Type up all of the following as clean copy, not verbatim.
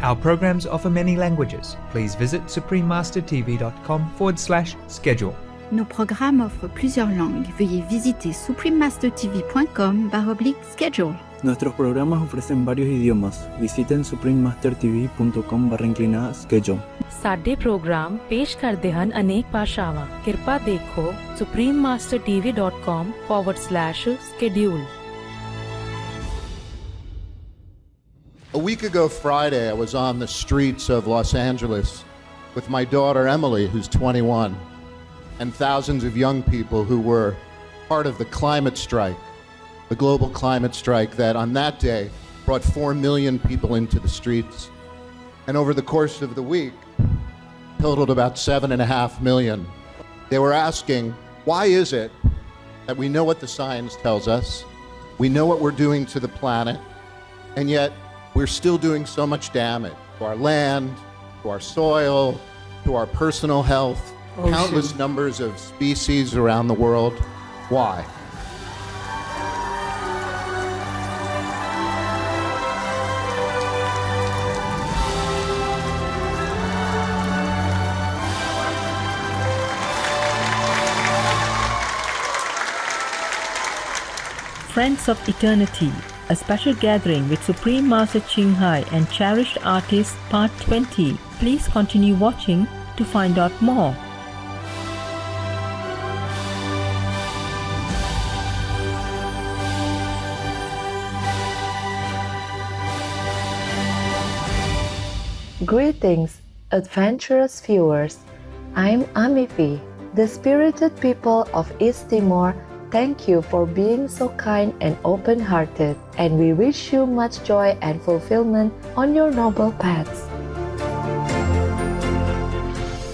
Our programs offer many languages. Please visit suprememastertv.com/schedule. Nos programmes offrent plusieurs langues. Veuillez visiter suprememastertv.com/schedule. Nuestros programas ofrecen varios idiomas. Visiten suprememastertv.com/schedule. ਸਾਡੇ programme ਪੇਸ਼ ਕਰਦੇ ਹਨ ਅਨੇਕ ਭਾਸ਼ਾਵਾਂ। ਕਿਰਪਾ ਦੇਖੋ suprememastertv.com/schedule. A week ago Friday, I was on the streets of Los Angeles with my daughter Emily, who's 21, and thousands of young people who were part of the climate strike, the global climate strike that on that day brought 4 million people into the streets. And over the course of the week, totaled about 7.5 million. They were asking, why is it that we know what the science tells us, we know what we're doing to the planet, and yet we're still doing so much damage to our land, to our soil, to our personal health, countless numbers of species around the world. Why? Friends of Eternity, a special gathering with Supreme Master Qinghai and cherished artists, Part 20. Please continue watching to find out more. Greetings, adventurous viewers. I'm Amifi. The spirited people of East Timor thank you for being so kind and open-hearted, and we wish you much joy and fulfillment on your noble paths.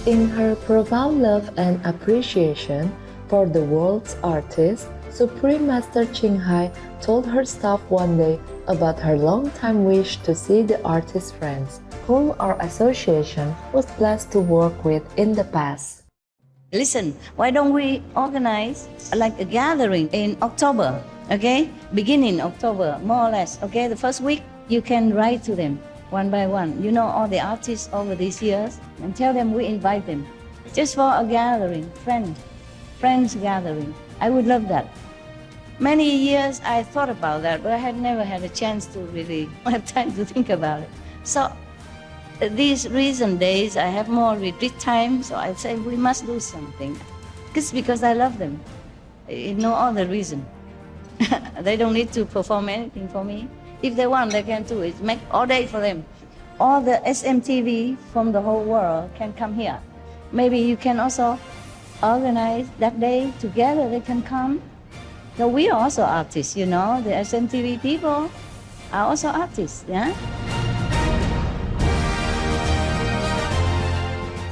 In her profound love and appreciation for the world's artists, Supreme Master Qinghai told her staff one day about her long-time wish to see the artist friends, whom our association was blessed to work with in the past. Listen, why don't we organize like a gathering in October, okay? Beginning October, more or less, okay? The first week, you can write to them one by one. You know all the artists over these years, and tell them we invite them. Just for a gathering, friends gathering. I would love that. Many years I thought about that, but I had never had a chance to really have time to think about it. So these recent days, I have more retreat time, so I say we must do something. It's because I love them. No other reason. They don't need to perform anything for me. If they want, they can do it. Make all day for them. All the SMTV from the whole world can come here. Maybe you can also organize that day together. They can come. So we are also artists, you know. The SMTV people are also artists, yeah.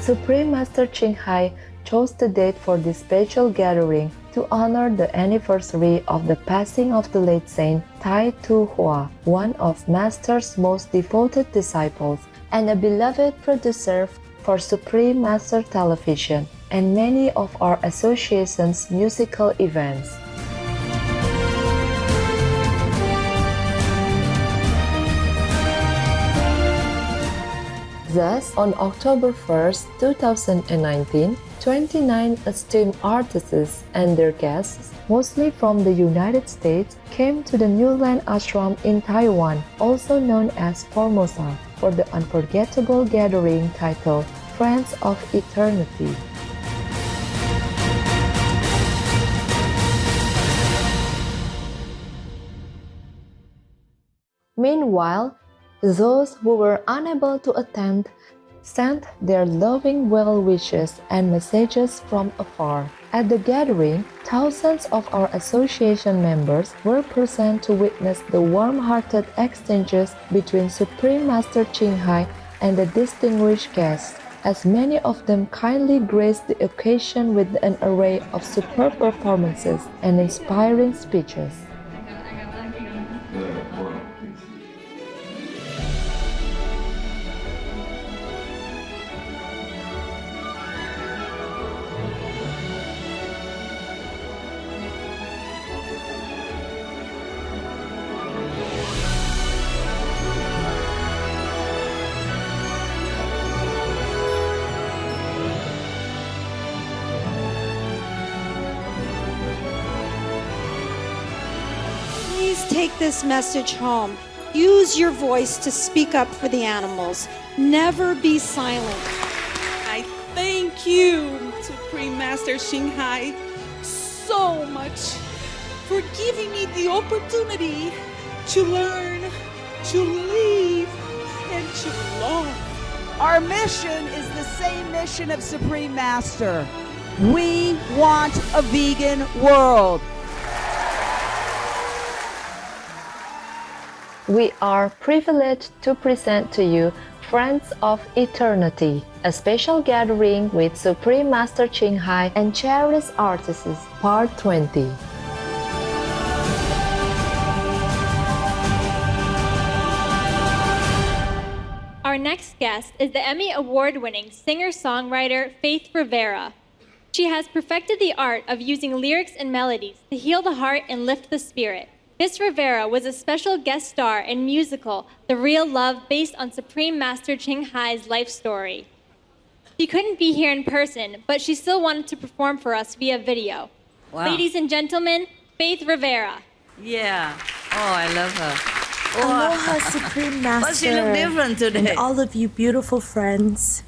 Supreme Master Qinghai chose the date for this special gathering to honor the anniversary of the passing of the late Saint Tai Tu Hua, one of Master's most devoted disciples and a beloved producer for Supreme Master Television and many of our association's musical events. Thus, on October 1st, 2019, 29 esteemed artists and their guests, mostly from the United States, came to the New Land Ashram in Taiwan, also known as Formosa, for the unforgettable gathering titled Friends of Eternity. Meanwhile, those who were unable to attend sent their loving well wishes and messages from afar. At the gathering, thousands of our association members were present to witness the warm-hearted exchanges between Supreme Master Qinghai and the distinguished guests, as many of them kindly graced the occasion with an array of superb performances and inspiring speeches. take this message home. Use your voice to speak up for the animals. Never be silent. I thank you, Supreme Master Xinghai, so much for giving me the opportunity to learn, to live, and to love. Our mission is the same mission of Supreme Master. We want a vegan world. We are privileged to present to you Friends of Eternity, a special gathering with Supreme Master Xinghai and cherished artists, Part 20. Our next guest is the Emmy Award-winning singer-songwriter Faith Rivera. She has perfected the art of using lyrics and melodies to heal the heart and lift the spirit. Miss Rivera was a special guest star in musical The Real Love based on Supreme Master Xinghai's life story. She couldn't be here in person, but she still wanted to perform for us via video. Wow. Ladies and gentlemen, Faith Rivera. Yeah. Oh, I love her. Aloha, Supreme Master. But she look different today. And all of you beautiful friends.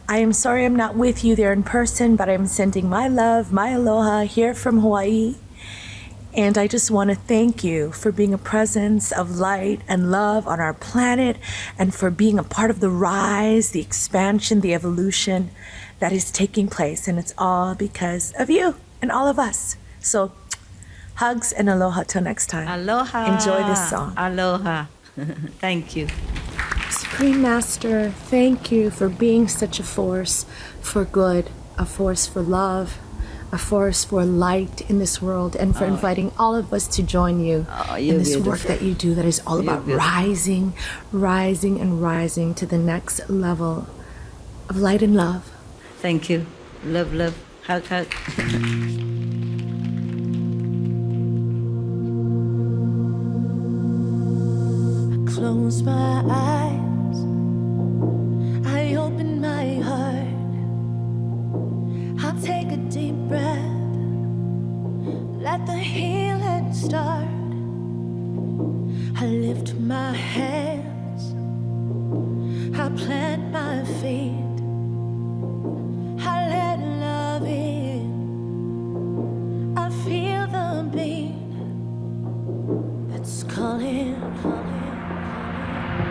I am sorry I'm not with you there in person, but I'm sending my love, my aloha here from Hawaii. And I just want to thank you for being a presence of light and love on our planet and for being a part of the rise, the expansion, the evolution that is taking place. And it's all because of you and all of us. So hugs and aloha till next time. Aloha. Enjoy this song. Aloha. Thank you. Supreme Master, thank you for being such a force for good, a force for love, a force for light in this world, and for inviting all of us to join you in this work that you do that is all about rising, rising, and rising to the next level of light and love. Thank you. Love, love. Hug, hug. Close my eyes, I open my heart, I'll take a deep breath, let the healing start. I lift my hands, I plant my feet, I let love in, I feel the beat that's calling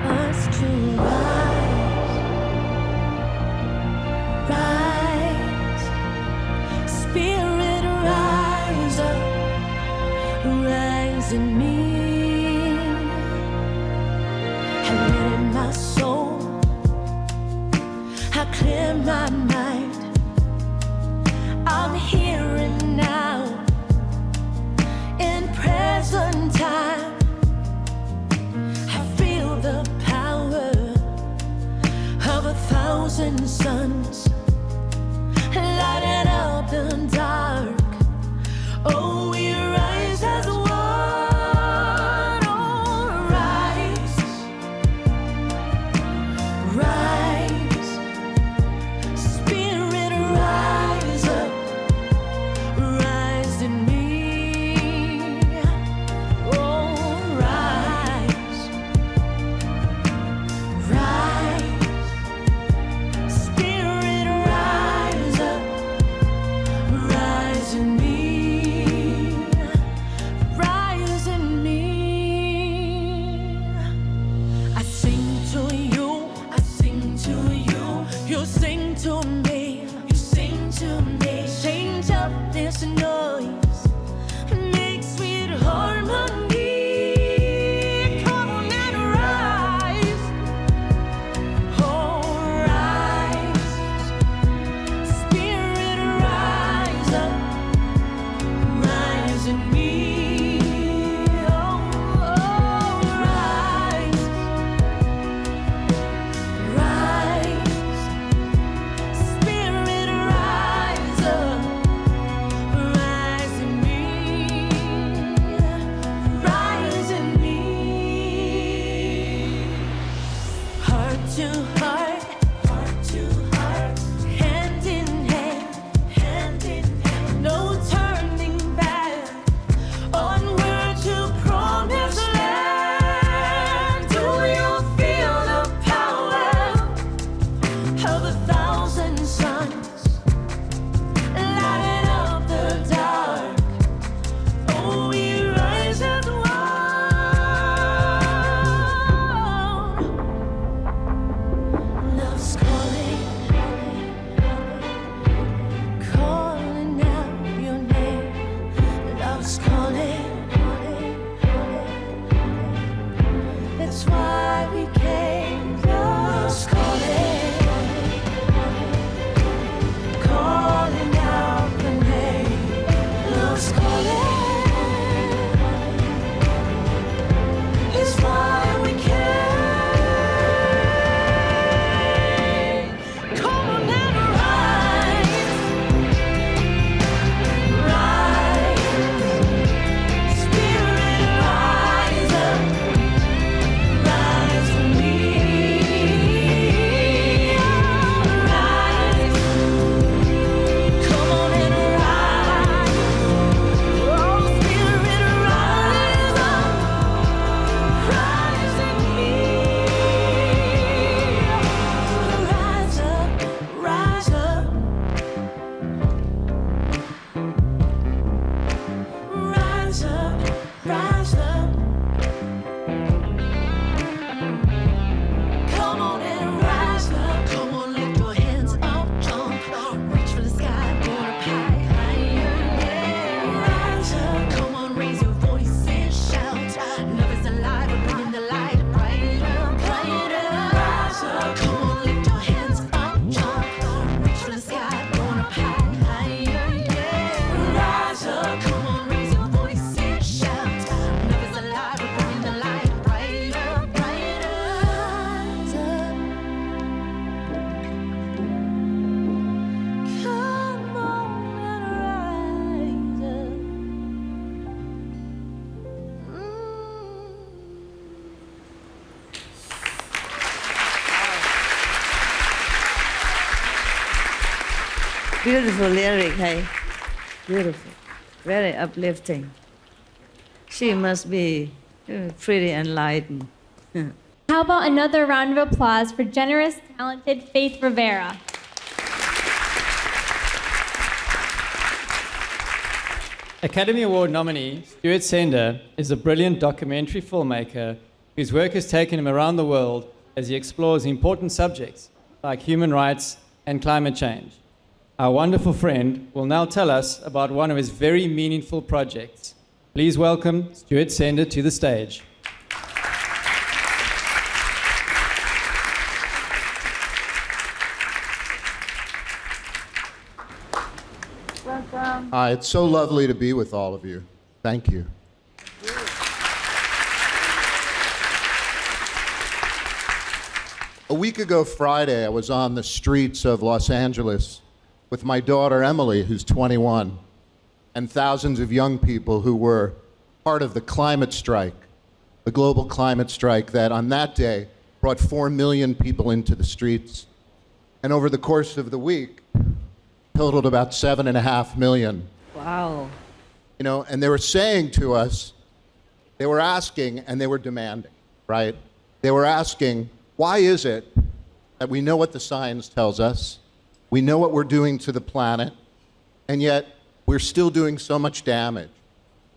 us to rise, rise, spirit rise up, rise in me, I let in my soul, I clear my mind, I'm here and now, in present time. The power of 1,000 suns lighting up the dark. Oh, we rise as one. Oh, rise, rise, spirit rise up, rise in me. Oh, rise, rise, spirit Beautiful lyric, hey? Beautiful. Very uplifting. She must be pretty enlightened. How about another round of applause for generous, talented Faith Rivera? Academy Award nominee Stuart Sender is a brilliant documentary filmmaker whose work has taken him around the world as he explores important subjects like human rights and climate change. Our wonderful friend will now tell us about one of his very meaningful projects. Please welcome Stuart Sender to the stage. Welcome. It's so lovely to be with all of you. Thank you. A week ago Friday, I was on the streets of Los Angeles with my daughter Emily, who's 21, and thousands of young people who were part of the climate strike, the global climate strike that on that day brought 4 million people into the streets. And over the course of the week, totaled about 7.5 million. Wow. You know, and they were saying to us, they were asking and they were demanding, right? They were asking, why is it that we know what the science tells us, we know what we're doing to the planet, and yet we're still doing so much damage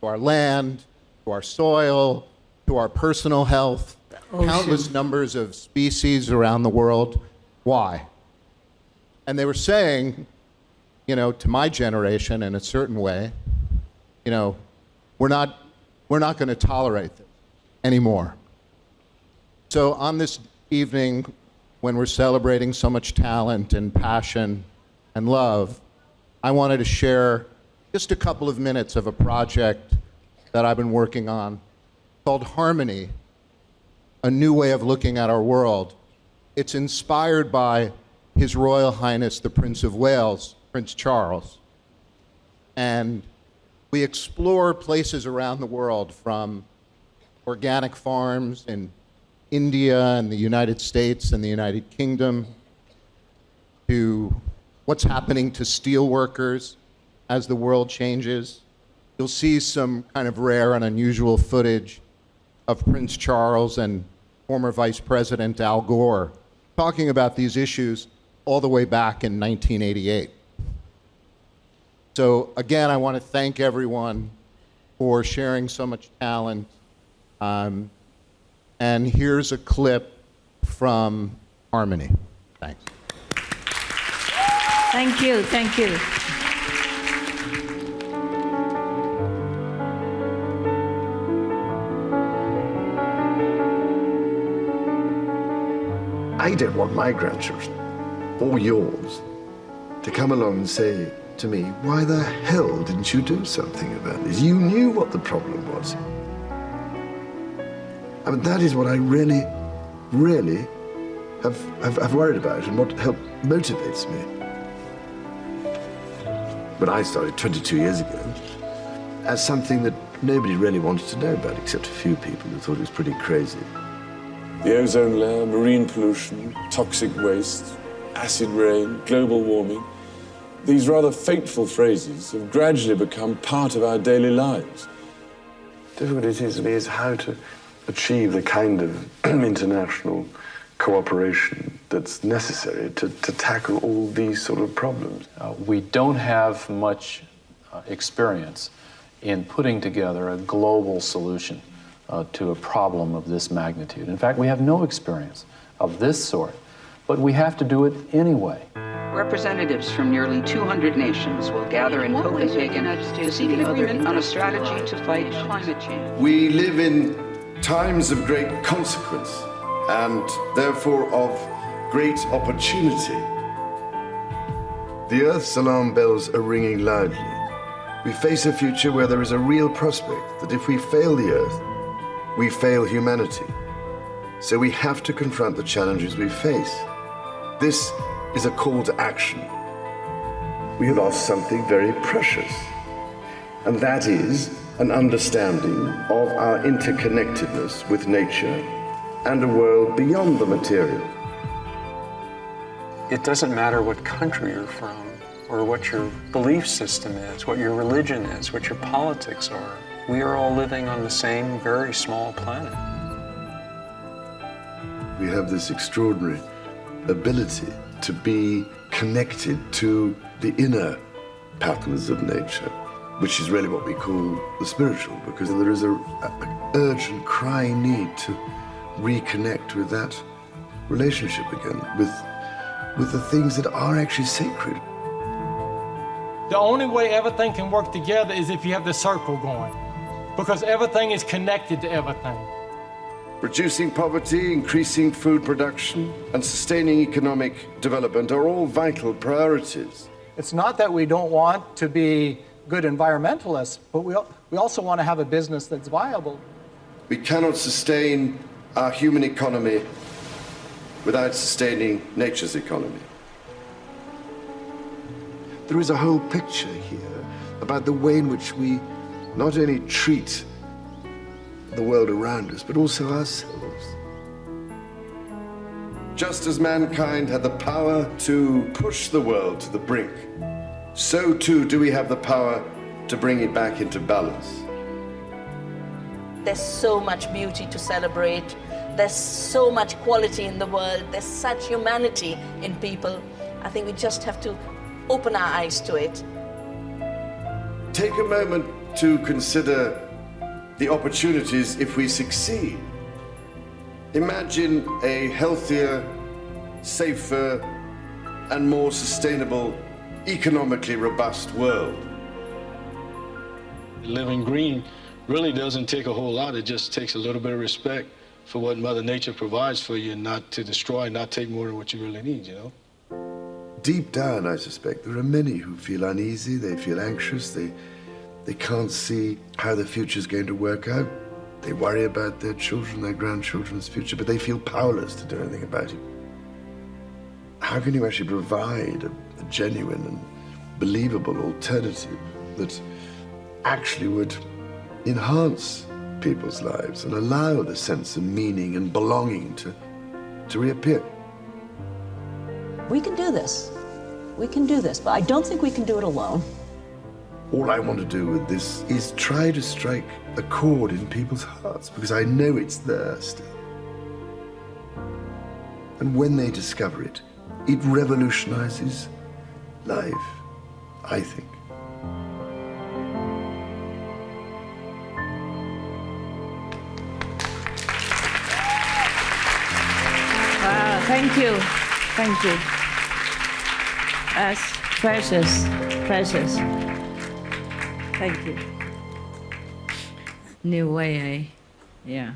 to our land, to our soil, to our personal health, countless numbers of species around the world. Why? And they were saying, you know, to my generation in a certain way, you know, we're not going to tolerate this anymore. So on this evening, when we're celebrating so much talent and passion and love, I wanted to share just a couple of minutes of a project that I've been working on called Harmony, a new way of looking at our world. It's inspired by His Royal Highness, the Prince of Wales, Prince Charles. And we explore places around the world, from organic farms in India and the United States and the United Kingdom to what's happening to steel workers as the world changes. You'll see some kind of rare and unusual footage of Prince Charles and former Vice President Al Gore talking about these issues all the way back in 1988. So again, I want to thank everyone for sharing so much talent. And here's a clip from Harmony. Thanks. Thank you, thank you. I don't want my grandchildren, or yours, to come along and say to me, why the hell didn't you do something about this? You knew what the problem was. I mean, that is what I really, really have worried about and what motivates me. When I started 22 years ago, as something that nobody really wanted to know about, except a few people who thought it was pretty crazy. The ozone layer, marine pollution, toxic waste, acid rain, global warming. These rather fateful phrases have gradually become part of our daily lives. Difficult it is to me is how to achieve the kind of international cooperation that's necessary to tackle all these sort of problems. We don't have much experience in putting together a global solution to a problem of this magnitude. In fact, we have no experience of this sort, but we have to do it anyway. Representatives from nearly 200 nations will gather in Copenhagen to seek an agreement on a strategy to fight climate change. We live in times of great consequence and therefore of great opportunity. The Earth's alarm bells are ringing loudly. We face a future where there is a real prospect that if we fail the Earth, we fail humanity. So we have to confront the challenges we face. This is a call to action. We have lost something very precious, and that is an understanding of our interconnectedness with nature and a world beyond the material. It doesn't matter what country you're from, or what your belief system is, what your religion is, what your politics are. We are all living on the same very small planet. We have this extraordinary ability to be connected to the inner patterns of nature, which is really what we call the spiritual, because there is an urgent, crying need to reconnect with that relationship again, with the things that are actually sacred. The only way everything can work together is if you have the circle going, because everything is connected to everything. Reducing poverty, increasing food production, and sustaining economic development are all vital priorities. It's not that we don't want to be good environmentalists, but we also want to have a business that's viable. We cannot sustain our human economy without sustaining nature's economy. There is a whole picture here about the way in which we not only treat the world around us, but also ourselves. Just as mankind had the power to push the world to the brink, so too do we have the power to bring it back into balance. There's so much beauty to celebrate. There's so much quality in the world. There's such humanity in people. I think we just have to open our eyes to it. Take a moment to consider the opportunities if we succeed. Imagine a healthier, safer, and more sustainable, economically robust world. Living green really doesn't take a whole lot. It just takes a little bit of respect for what Mother Nature provides for you, and not to destroy, not take more than what you really need, you know? Deep down, I suspect, there are many who feel uneasy, they feel anxious, they can't see how the future's going to work out. They worry about their children, their grandchildren's future, but they feel powerless to do anything about it. How can you actually provide a genuine and believable alternative that actually would enhance people's lives and allow the sense of meaning and belonging to reappear? We can do this. We can do this, but I don't think we can do it alone. All I want to do with this is try to strike a chord in people's hearts, because I know it's there still. And when they discover it, it revolutionizes life, I think. Wow, thank you. Thank you. That's precious, precious. Thank you. New way, yeah.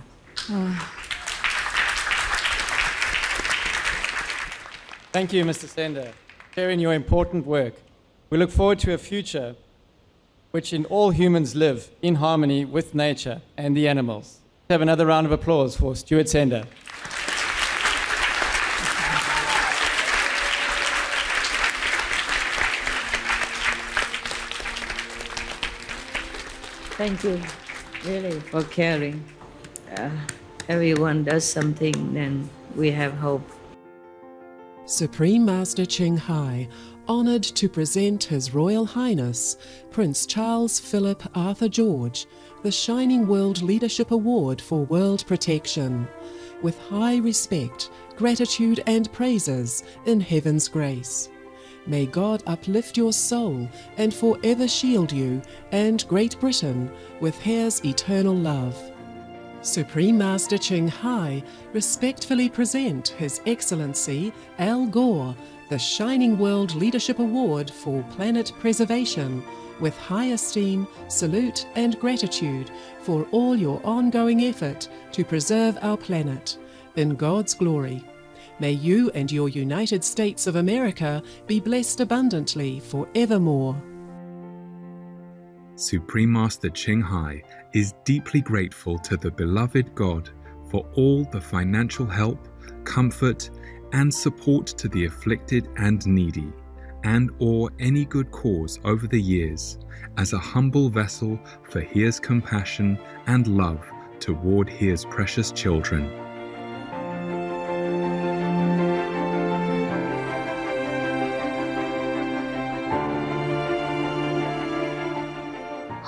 Thank you, Mr. Sender, for sharing your important work. We look forward to a future which in all humans live in harmony with nature and the animals. Let's have another round of applause for Stuart Sender. Thank you, really, for caring. Everyone does something, then we have hope. Supreme Master Ching Hai, honoured to present His Royal Highness Prince Charles Philip Arthur George the Shining World Leadership Award for World Protection, with high respect, gratitude and praises in Heaven's grace. May God uplift your soul and forever shield you and Great Britain with His eternal love. Supreme Master Ching Hai respectfully present His Excellency Al Gore the Shining World Leadership Award for Planet Preservation with high esteem, salute and gratitude for all your ongoing effort to preserve our planet in God's glory. May you and your United States of America be blessed abundantly forevermore. Supreme Master Ching Hai is deeply grateful to the beloved God for all the financial help, comfort, and support to the afflicted and needy, and/or any good cause over the years, as a humble vessel for His compassion and love toward His precious children.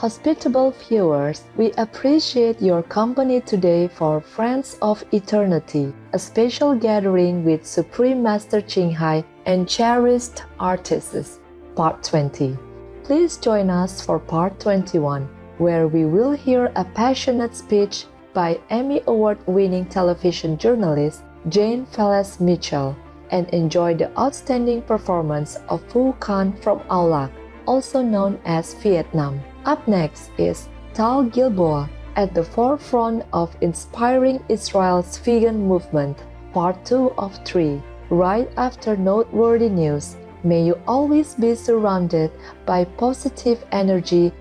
Hospitable viewers, we appreciate your company today for Friends of Eternity, a special gathering with Supreme Master Ching Hai and cherished artists, Part 20. Please join us for Part 21, where we will hear a passionate speech by Emmy Award-winning television journalist Jane Phyllis Mitchell, and enjoy the outstanding performance of Phu Khan from Aulak, also known as Vietnam. Up next is Tal Gilboa, at the forefront of inspiring Israel's vegan movement, Part 2 of 3. Right after noteworthy news, may you always be surrounded by positive energy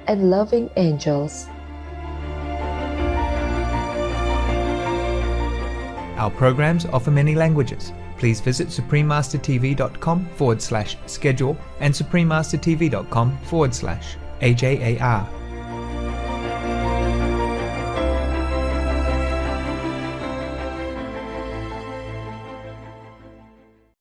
and loving angels. Our programs offer many languages. Please visit suprememastertv.com/schedule and suprememastertv.com/AJAR.